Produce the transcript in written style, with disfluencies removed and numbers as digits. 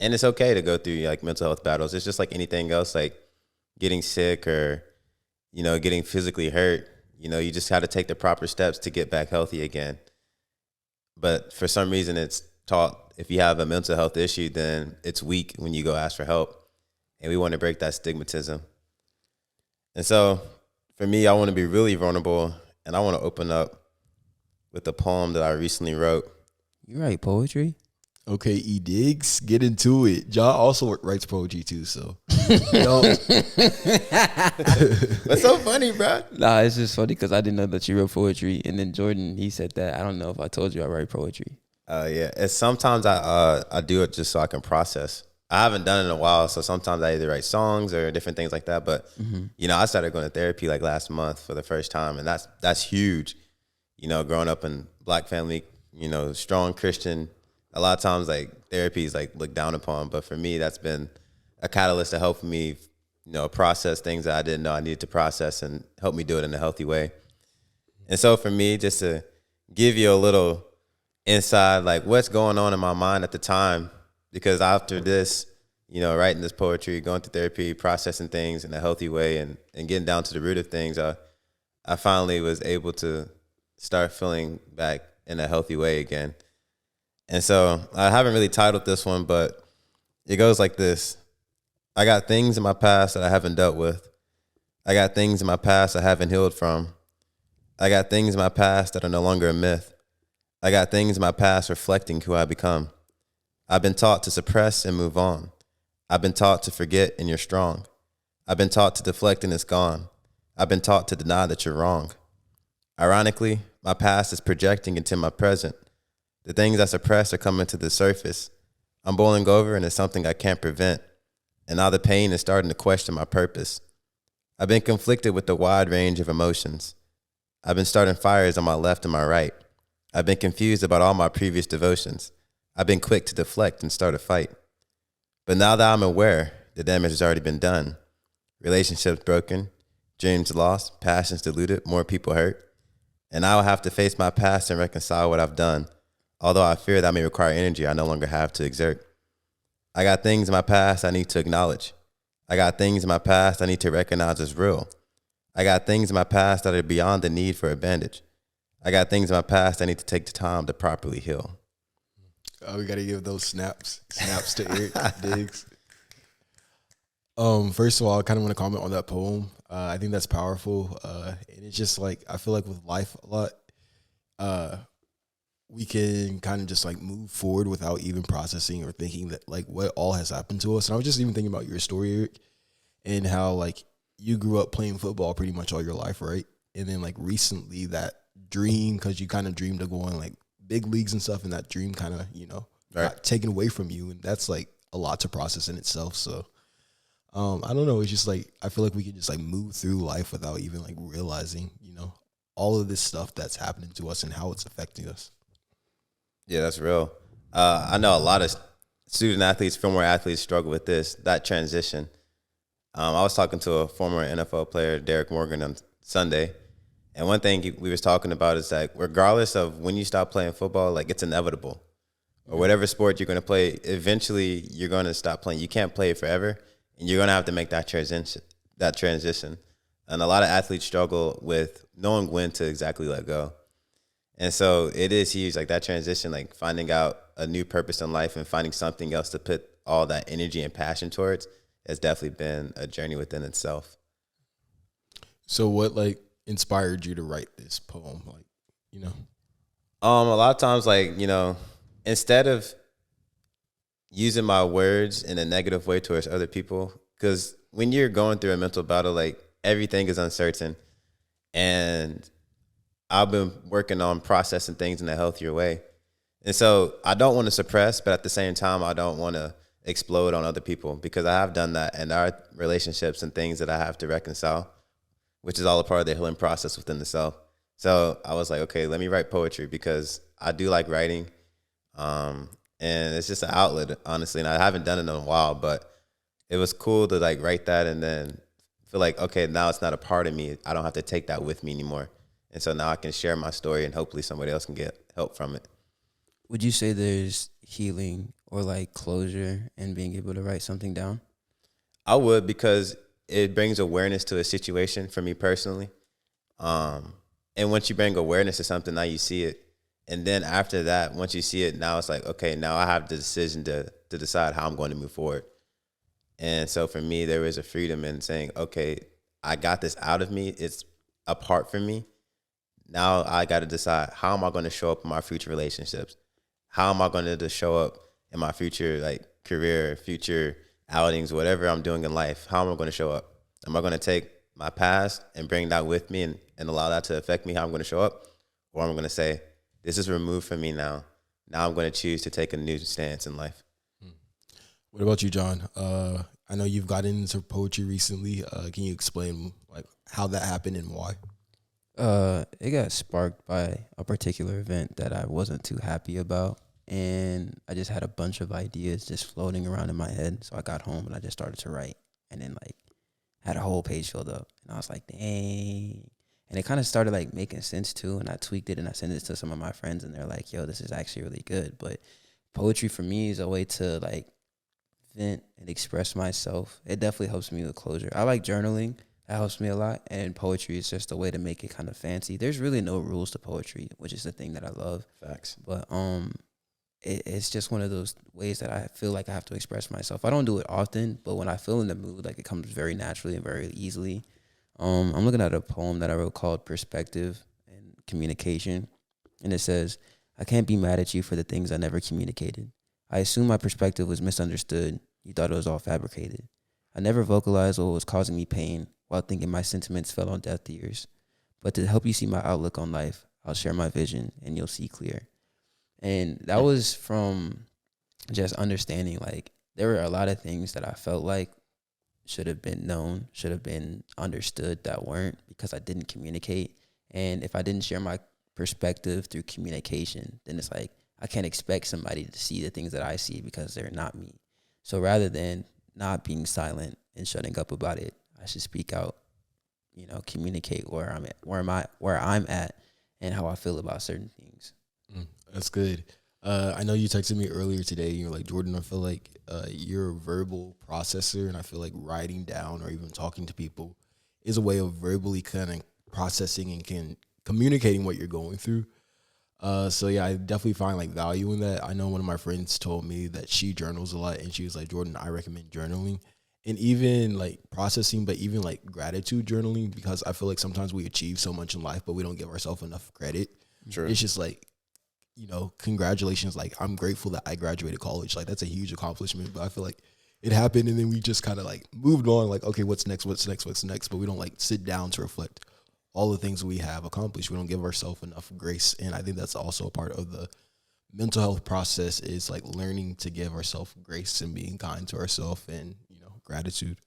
And it's okay to go through like mental health battles. It's just like anything else, like getting sick or, getting physically hurt. You just have to take the proper steps to get back healthy again. But for some reason, it's taught if you have a mental health issue, then it's weak when you go ask for help. And we want to break that stigmatism. And so for me, I want to be really vulnerable, and I want to open up with a poem that I recently wrote. You write poetry? Okay, E Diggs, get into it. John also writes poetry too, so What's so funny, bro? Nah, it's just funny because I didn't know that you wrote poetry, and then Jordan, he said that. I don't know if I told you I write poetry. Yeah, and sometimes I do it just so I can process. I haven't done it in a while, so sometimes I either write songs or different things like that. But I started going to therapy like last month for the first time, and that's huge. Growing up in Black family, strong Christian. A lot of times, like, therapy is like looked down upon, but for me, that's been a catalyst to help me, process things that I didn't know I needed to process and help me do it in a healthy way. And so for me, just to give you a little insight, like what's going on in my mind at the time, because after this, writing this poetry, going to therapy, processing things in a healthy way and getting down to the root of things, I finally was able to start feeling back in a healthy way again. And so I haven't really titled this one, but it goes like this. I got things in my past that I haven't dealt with. I got things in my past I haven't healed from. I got things in my past that are no longer a myth. I got things in my past reflecting who I become. I've been taught to suppress and move on. I've been taught to forget and you're strong. I've been taught to deflect and it's gone. I've been taught to deny that you're wrong. Ironically, my past is projecting into my present. The things I suppressed are coming to the surface. I'm boiling over and it's something I can't prevent. And now the pain is starting to question my purpose. I've been conflicted with a wide range of emotions. I've been starting fires on my left and my right. I've been confused about all my previous devotions. I've been quick to deflect and start a fight. But now that I'm aware, the damage has already been done. Relationships broken, dreams lost, passions diluted, more people hurt. And I will have to face my past and reconcile what I've done. Although I fear that may require energy I no longer have to exert. I got things in my past I need to acknowledge. I got things in my past I need to recognize as real. I got things in my past that are beyond the need for a bandage. I got things in my past I need to take the time to properly heal. Oh, we got to give those snaps to Eric Diggs. First of all, I kind of want to comment on that poem. I think that's powerful. And it's just like, I feel like with life a lot, we can kind of just like move forward without even processing or thinking that like what all has happened to us. And I was just even thinking about your story, Eric, and how like you grew up playing football pretty much all your life, right? And then like recently that dream, because you kind of dreamed of going like big leagues and stuff, and that dream kind of, got taken away from you. And that's like a lot to process in itself. So I don't know. It's just like, I feel like we can just like move through life without even like realizing, all of this stuff that's happening to us and how it's affecting us. Yeah, that's real. I know a lot of student athletes, former athletes struggle with that transition. I was talking to a former NFL player, Derek Morgan, on Sunday. And one thing we was talking about is that regardless of when you stop playing football, like it's inevitable. Or whatever sport you're going to play, eventually you're going to stop playing. You can't play it forever, and you're going to have to make that transition. And a lot of athletes struggle with knowing when to exactly let go. And so it is huge, like that transition, like finding out a new purpose in life and finding something else to put all that energy and passion towards has definitely been a journey within itself. So what like inspired you to write this poem? Like, A lot of times, like, instead of using my words in a negative way towards other people, because when you're going through a mental battle, like everything is uncertain. And I've been working on processing things in a healthier way. And so I don't want to suppress, but at the same time, I don't want to explode on other people, because I have done that, and there are relationships and things that I have to reconcile, which is all a part of the healing process within the self. So I was like, okay, let me write poetry, because I do like writing. And it's just an outlet, honestly. And I haven't done it in a while, but it was cool to like write that and then feel like, okay, now it's not a part of me. I don't have to take that with me anymore. And so now I can share my story and hopefully somebody else can get help from it. Would you say there's healing or like closure and being able to write something down? I would, because it brings awareness to a situation for me personally. And once you bring awareness to something, now you see it. And then after that, once you see it, now it's like, okay, now I have the decision to decide how I'm going to move forward. And so for me, there is a freedom in saying, okay, I got this out of me. It's a part from me. Now I got to decide, how am I going to show up in my future relationships? How am I going to show up in my future, like, career, future outings, whatever I'm doing in life? How am I going to show up? Am I going to take my past and bring that with me and allow that to affect me, how I'm going to show up? Or am I going to say, this is removed from me now. Now I'm going to choose to take a new stance in life. What about you, John? I know you've gotten into poetry recently. Can you explain like how that happened and why? It got sparked by a particular event that I wasn't too happy about. And I just had a bunch of ideas just floating around in my head. So I got home and I just started to write. And then like had a whole page filled up. And I was like, dang. And it kind of started like making sense too. And I tweaked it and I sent it to some of my friends and they're like, yo, this is actually really good. But poetry for me is a way to like vent and express myself. It definitely helps me with closure. I like journaling. That helps me a lot. And poetry is just a way to make it kind of fancy. There's really no rules to poetry, which is the thing that I love. Facts. But it's just one of those ways that I feel like I have to express myself. I don't do it often, but when I feel in the mood, like it comes very naturally and very easily. I'm looking at a poem that I wrote called Perspective and Communication. And it says, I can't be mad at you for the things I never communicated. I assume my perspective was misunderstood. You thought it was all fabricated. I never vocalized what was causing me pain while thinking my sentiments fell on deaf ears. But to help you see my outlook on life, I'll share my vision and you'll see clear. And that was from just understanding, like, there were a lot of things that I felt like should have been known, should have been understood that weren't, because I didn't communicate. And if I didn't share my perspective through communication, then it's like I can't expect somebody to see the things that I see because they're not me. So rather than not being silent and shutting up about it, I should speak out, communicate where I'm at and how I feel about certain things. That's good. I know you texted me earlier today. You're like, Jordan, I feel like you're a verbal processor, and I feel like writing down or even talking to people is a way of verbally kind of processing and communicating what you're going through. So yeah, I definitely find like value in that. I know one of my friends told me that she journals a lot, and she was like, Jordan, I recommend journaling, and even like processing, but even like gratitude journaling, because I feel like sometimes we achieve so much in life, but we don't give ourselves enough credit. Sure. It's just like, congratulations. Like, I'm grateful that I graduated college. Like, that's a huge accomplishment, but I feel like it happened and then we just kind of like moved on. Like, okay, what's next? But we don't like sit down to reflect all the things we have accomplished. We don't give ourselves enough grace. And I think that's also a part of the mental health process, is like learning to give ourselves grace and being kind to ourselves and, gratitude.